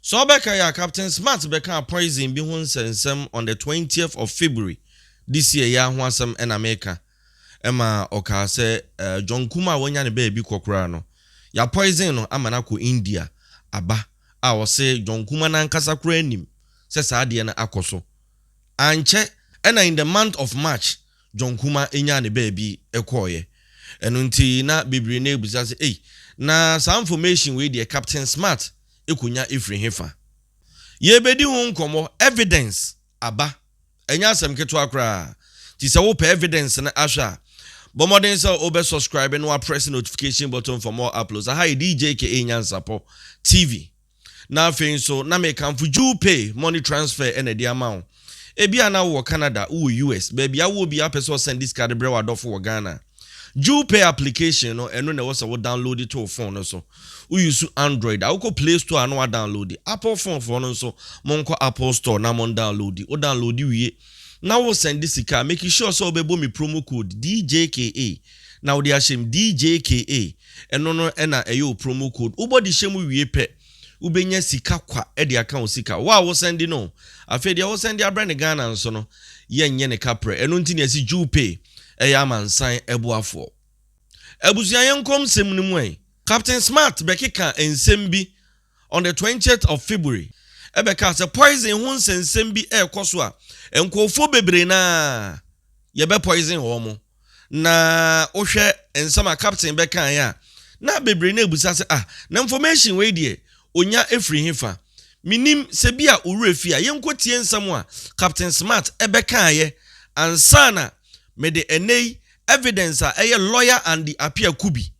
So Beka Captain Smart beka poison bi hun sensem on the 20th of February this year ya ho asem en America. Emma oka se John Kuma wonya ne baby kokora no. Ya poison no amana ko India aba a wo se John Kuma na nkasa kura anim se saade na akoso. Anche ena in the month of March John Kuma enya ne baby ekoye. Eno nti na bibiri na ebuza se na some information we the Captain Smart ekunya ifri hefa ye bedi hu nkomo evidence aba enya asem keto akra ti se wo pe evidence na ahwa bomodin se obe subscribe and wa press notification button for more uploads hi Djka Nyansapo TV na afin so na me kan fuju pay money transfer and the amount ebia na wo Canada wo US baby awo bi apeso send this card bre wa dofo wo Ghana Pay application no eno na was download it to phone no so we use Android I go Play Store and download it Apple phone for no so monko Apple Store na mon download it o download it now we send this car make sure so obebo me promo code DJKA now they ashim DJKA eno no na eyo promo code ubodi shemu wie pe ubenya sika kwa e de account sika wa wo send no afedi wo send ya brand Ghana nso no yenye ne kapre eno nti na si Pay mansan ebuafo ebusuan yenkom sem ni mu Captain Smart bekeka ensem bi on the 20th of February ebeka se poison hun sensem bi ekoso a enkofo bebre na ye be poison ho mo na ohwe ensama Captain beka ya na bebre na ebusa se na information we die onya efri hefa minim se bia oruefi a yenkotie ensam a Captain Smart ebeka ye ansana me the enei evidence a lawyer and the appear kubi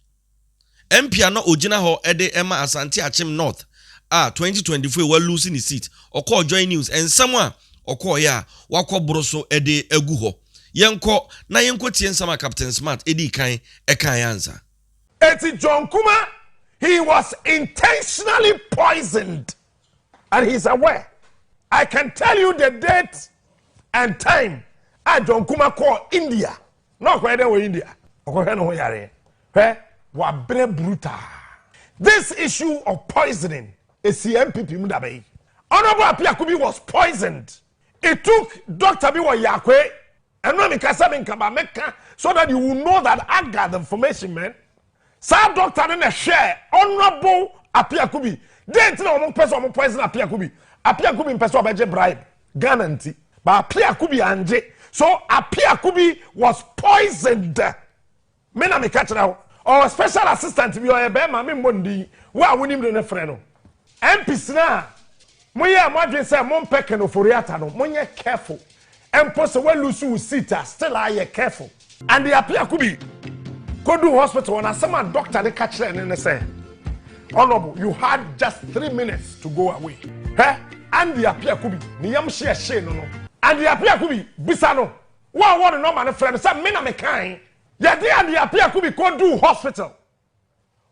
MP no ogina ho ede Emma Asante Achim North 2024 we losing his seat or call join news and someone or call ya wako broso ede egu ho yenko na yenko tien sama Captain Smart edi kan answer Eti John Kuma, he was intentionally poisoned and he's aware. I can tell you the date and time John Kuma call India. No kwede we India. Okohe no yare. Wa bre brutal. This issue of poisoning is MPP mudabe. Honorable Apiakubi was poisoned. It took Dr. Biwa Yakwe and when Meka so that you will know that I got the information, man. Sa doctor then share Honorable Apiakubi. Then no person poison Apiakubi. Apiakubi in person obeje bribe. Guarantee. But Apiakubi anje. So Apiakubi was poisoned. Mena me catch now. Or special assistant to be or a bear mammy mundi. Where wouldn't him the friend? MPs na. Moya madrin say mon pekeno for riatano. Monye careful. And post well lusu sita. Still are careful. And the Apiakubi go do hospital and some doctor they catch them and they say, Honorable, you had just 3 minutes to go away. And the Apiakubi, niyam share no. And the Apiakubi, Bisano, what no man friend, some men are kind. Yet the Apiakubi go do hospital.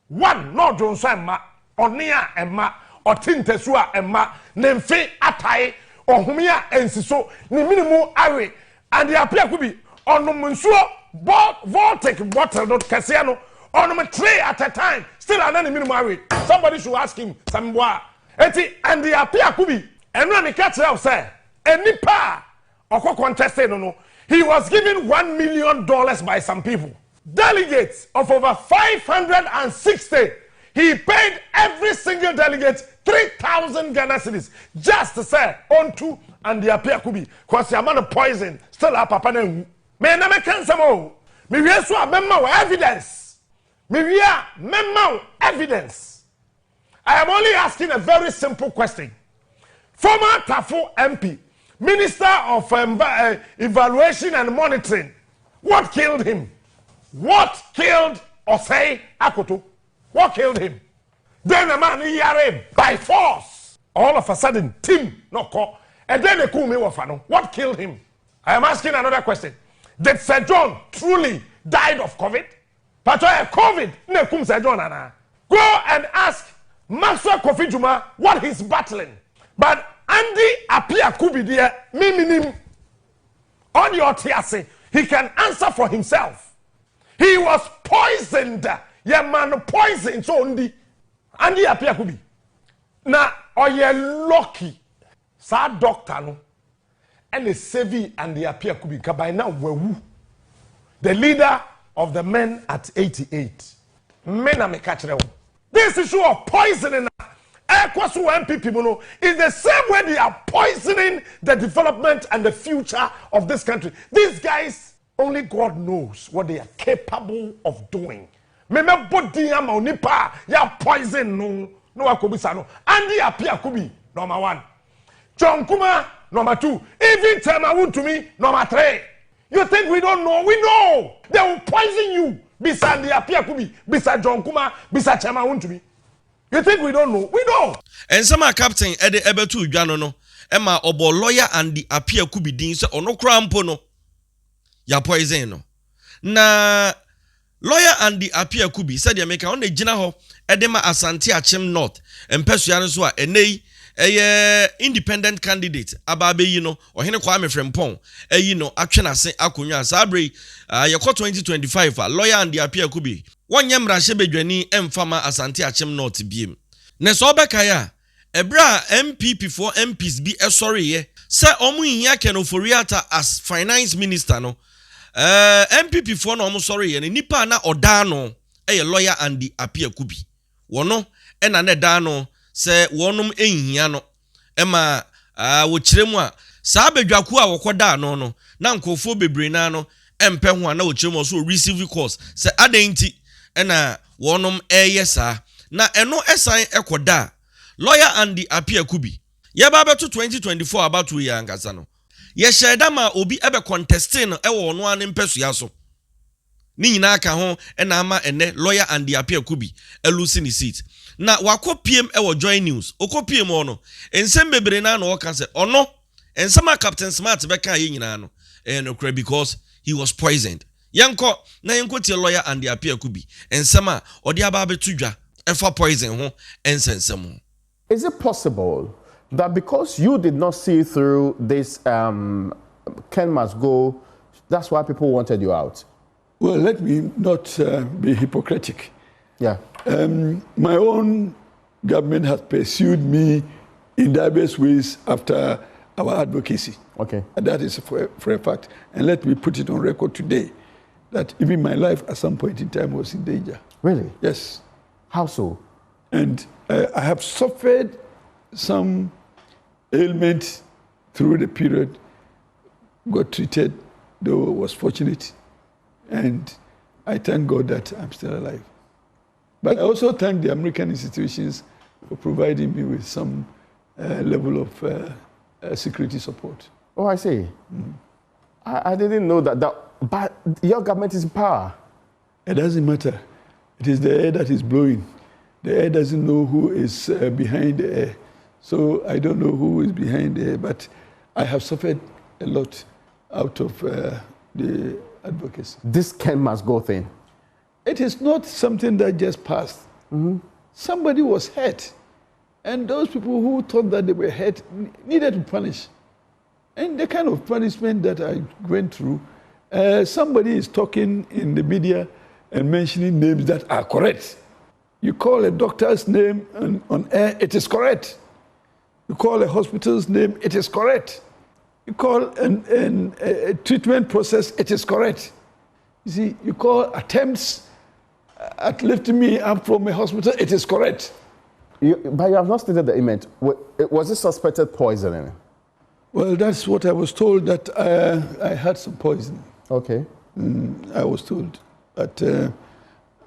One, no Johnson, ma, or Nia and ma, or Tintesua and ma, Nemfe Atai, or Humia and Siso, ni minimum array. And the Apiakubi, on no Monsieur, Voltec bottle, not Cassiano, on a tray at a time, still an minimum array. Somebody should ask him some more. And the Apiakubi, and when he catch out, say, any pa or contested no. He was given $1 million by some people. Delegates of over 560. He paid every single delegate 3,000 Ghana cedis just to say onto and the Apiakubi. Because the amount of poison still up papa na hu. Me na me kan samo. Me wie so memma evidence. Me wie memma evidence. I am only asking a very simple question. Former Tafo MP, Minister of Evaluation and Monitoring, what killed him? What killed Osei Akoto? What killed him? Then a man yare by force. All of a sudden, Tim no call. And then they call me wafano. What killed him? I am asking another question. Did Sir John truly died of COVID? But COVID, ne kum Sir John ana. Go and ask Maxwell Kofi Juma what he's battling. But Andy Apiakubi there, minim on your tiase, he can answer for himself. He was poisoned. Yeah, man, poisoned. So Andy Apiakubi. Now, Or you're lucky. Sa doctor no. And the Sevi and the Apia Kubika by now were the leader of the men at 88. Men are catch them. This issue of poisoning Ekwasu MPP is the same way they are poisoning the development and the future of this country. These guys, only God knows what they are capable of doing. Meme body ama onipa ya poison no akobisa no. Andi Apia Kubi number 1. John Kuma number 2. Even Tema to me number 3. You think we don't know? We know. They will poison you. Beside the Apia Kubi, beside John Kuma, beside Tema to me. You think we don't know? We know. And some captain Ede Ebetu Jano no. Emma obo lawyer and the Apia Kubi din se ono krampo no. Ya poison no. Na lawyer and the Apia Kubi said ya meka on the jina ho edema Asante Achem North. Empesu ya so a enei independent candidate ababe yi no ohene Kwame Frempong no atwe ase akonwa sabre yekọ 2025 lawyer and the Apia Kubi wonye mrahye bedwani emfama Asante Achem North biem ne so obeka ya ebra MPP for MPs bi esore ye se omu hia kenoforiata as finance minister no MPP for no omu sorry ye nipa na oda no lawyer and the Apia Kubi wono na ne da no se wonum ehia no ema wo kiremu a saa bedwaku a wokoda no na nkofo bebre na no empe ho na wo kiremu so receive calls se adenti na wonum saa na eno esan ekoda lawyer and the Apia Kubi ye ba beto 2024 about we angasa no ye sheda ma obi ebe contesting no ewo no an mpesua so ni nyina aka ho na ama ene lawyer and the Apia Kubi elusi ni seat na wakopiem ewo join news okopiem ono ensem bebre na na woka se ono ensema Captain Smart beka ye nyina no no cry because he was poisoned yanko na yanko tie lawyer and the Apia Kubi ensema odi aba betudwa efa poison ho ensensem. Is it possible that because you did not see through this Ken must go, that's why people wanted you out? Well, let me not be hypocritic. Yeah. My own government has pursued me in diverse ways after our advocacy. Okay. And that is for a fact. And let me put it on record today that even my life at some point in time was in danger. Really? Yes. How so? And I have suffered some ailment through the period, got treated, though was fortunate. And I thank God that I'm still alive. But I also thank the American institutions for providing me with some level of security support. Oh, I see. I didn't know that. But your government is in power. It doesn't matter. It is the air that is blowing. The air doesn't know who is behind the air. So I don't know who is behind the air, but I have suffered a lot out of the advocacy. This Ken must go thing. It is not something that just passed. Mm-hmm. Somebody was hurt. And those people who thought that they were hurt needed to punish. And the kind of punishment that I went through, somebody is talking in the media and mentioning names that are correct. You call a doctor's name on air, it is correct. You call a hospital's name, it is correct. You call a treatment process, it is correct. You see, you call attempts at lifting me up from a hospital, it is correct. But you have not stated the event. Was it suspected poisoning? Well, that's what I was told, that I had some poison. Okay. I was told. But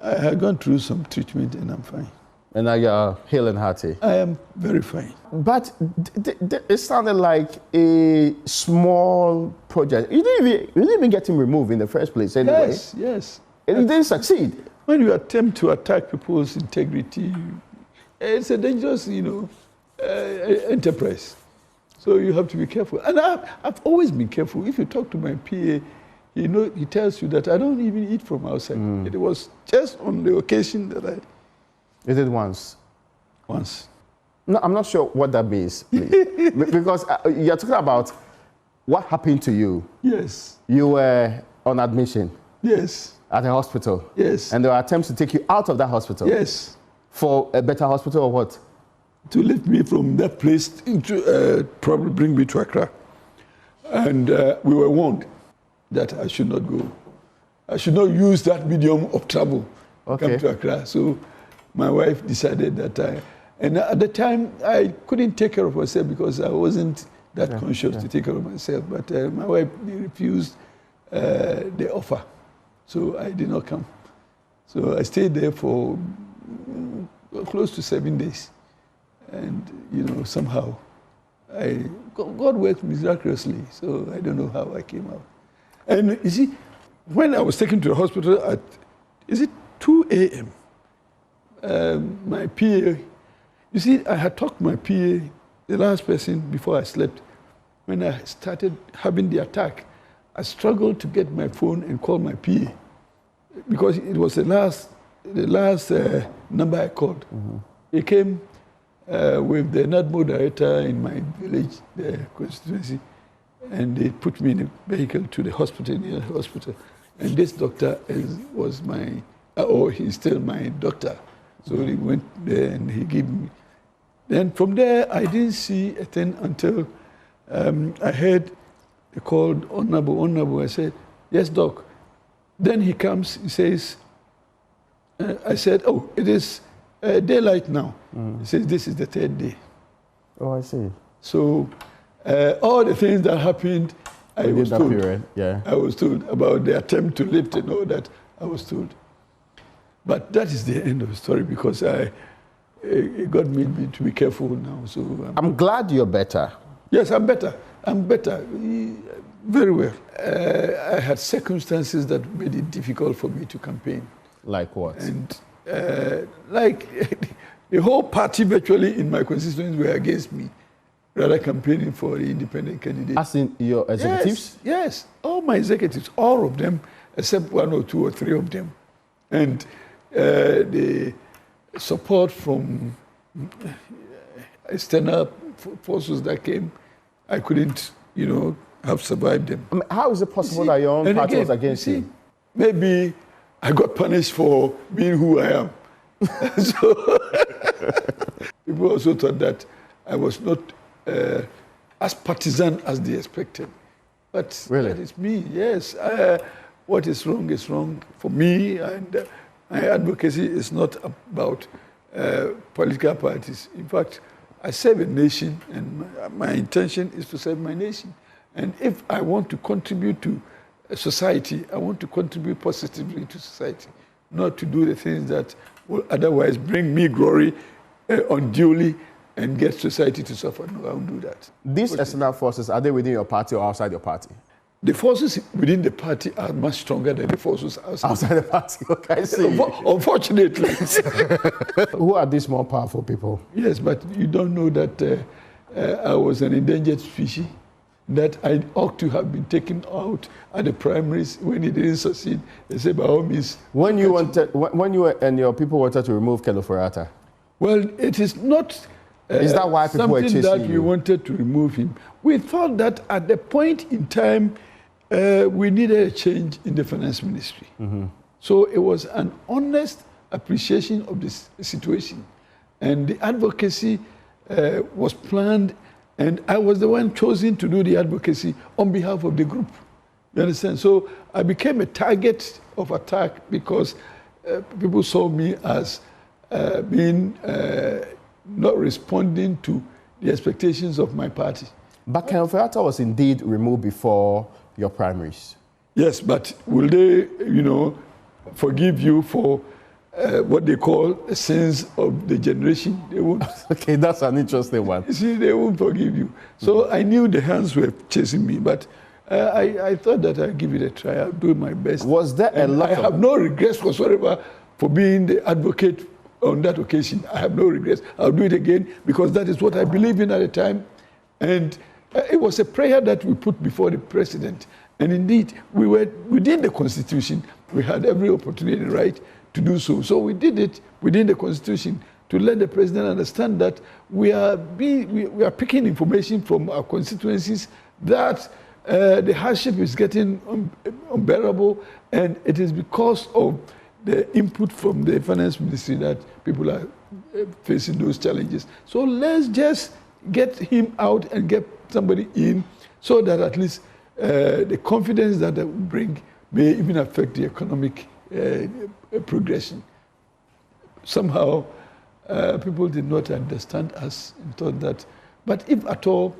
I had gone through some treatment and I'm fine. And now you're hale and hearty? I am very fine. But it sounded like a small project. You didn't even get him removed in the first place anyway. Yes, yes. It didn't succeed. When you attempt to attack people's integrity, it's a dangerous, enterprise. So you have to be careful. And I've always been careful. If you talk to my PA, he tells you that I don't even eat from outside. It was just on the occasion that I... You did once? Once. No, I'm not sure what that means, please. Because you're talking about what happened to you. Yes. You were on admission. Yes. At a hospital. Yes. And there were attempts to take you out of that hospital. Yes. For a better hospital or what? to lift me from that place into probably bring me to Accra. And we were warned that I should not go. I should not use that medium of travel to come to Accra. So my wife decided that and at the time I couldn't take care of myself because I wasn't that conscious to take care of myself. But my wife refused the offer. So I did not come. So I stayed there for close to 7 days. And, somehow, God worked miraculously. So I don't know how I came out. And you see, when I was taken to the hospital at, 2 a.m., my PA, you see, I had talked to my PA, the last person, before I slept. When I started having the attack, I struggled to get my phone and call my PA because it was the last number I called. Mm-hmm. He came with the NADMO director in my village, the constituency, and they put me in a vehicle to the hospital, near the hospital. And this doctor was he's still my doctor. So he went there and he gave me. Then from there, I didn't see a thing until I heard they called Honorable. I said, yes, doc. Then he comes, he says, I said, oh, it is daylight now. He says, this is the 3rd day. Oh, I see. So all the things that happened, I was told. Period. Yeah. I was told about the attempt to lift and all that. I was told. But that is the end of the story because God made me to be careful now. So I'm glad you're better. Yes, I'm better. I'm better. Very well. I had circumstances that made it difficult for me to campaign. Like what? And like the whole party virtually in my constituency were against me, rather campaigning for the independent candidate. As in your executives? Yes. All my executives, all of them, except 1 or 2 or 3 of them. And the support from external forces that came, I couldn't, have survived them. I mean, how is it possible that your own party was against you? Maybe I got punished for being who I am. So people also thought that I was not as partisan as they expected. But really? That is me, yes. What is wrong for me, and my advocacy is not about political parties. In fact, I serve a nation, and my intention is to serve my nation. And if I want to contribute to society, I want to contribute positively to society, not to do the things that will otherwise bring me glory unduly and get society to suffer. No, I won't do that. These external forces, are they within your party or outside your party? The forces within the party are much stronger than the forces outside the party. Okay, I see. Unfortunately. Who are these more powerful people? Yes, but you don't know that I was an endangered species, that I ought to have been taken out at the primaries. When it didn't succeed, they said, by all means. When you and your people wanted to remove Kelo Ferrata? Well, it is not is that why people were chasing something that we wanted to remove him. We thought that at the point in time, we needed a change in the finance ministry. Mm-hmm. So it was an honest appreciation of this situation. And the advocacy was planned, and I was the one chosen to do the advocacy on behalf of the group. You understand? So I became a target of attack because people saw me as being not responding to the expectations of my party. But Kelo Ferrata was indeed removed before your primaries. Yes, but will they, forgive you for what they call sins of the generation? They won't. Okay, that's an interesting one. You see, they won't forgive you. So I knew the hands were chasing me, but I thought that I'd give it a try. I'll do my best. Was there a lot I have no regrets whatsoever for being the advocate on that occasion. I have no regrets. I'll do it again because that is what I believed in at the time. And it was a prayer that we put before the president. And indeed, we were within the Constitution. We had every opportunity and right to do so. So we did it within the Constitution to let the president understand that we are picking information from our constituencies that the hardship is getting unbearable, and it is because of the input from the finance ministry that people are facing those challenges. So let's just get him out and get somebody in so that at least the confidence that will bring may even affect the economic progression. Somehow, people did not understand us and thought that, but if at all,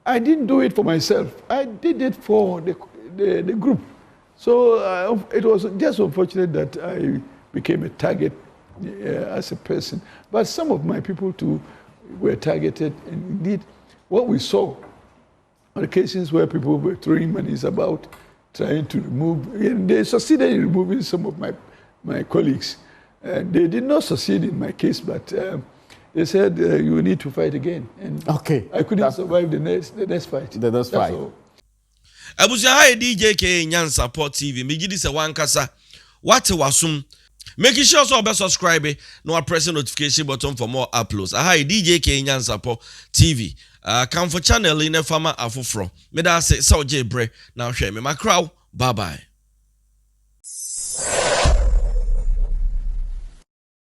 I didn't do it for myself. I did it for the group. So it was just unfortunate that I became a target as a person. But some of my people too were targeted, and indeed, what we saw on occasions where people were throwing monies about, trying to remove, and they succeeded in removing some of my colleagues. They did not succeed in my case, but they said you need to fight again. And I couldn't survive the next fight. The next fight. All. Abuja hi Djka Nyansa Port TV. Megidi se wankasa. Wate wasum. Make sure so be subscribe no press the notification button for more uploads. Hi Djka Nyansa Port TV. Come for channel in a farmer afufro. Me da say so bre. Now share me my crowd. Bye bye.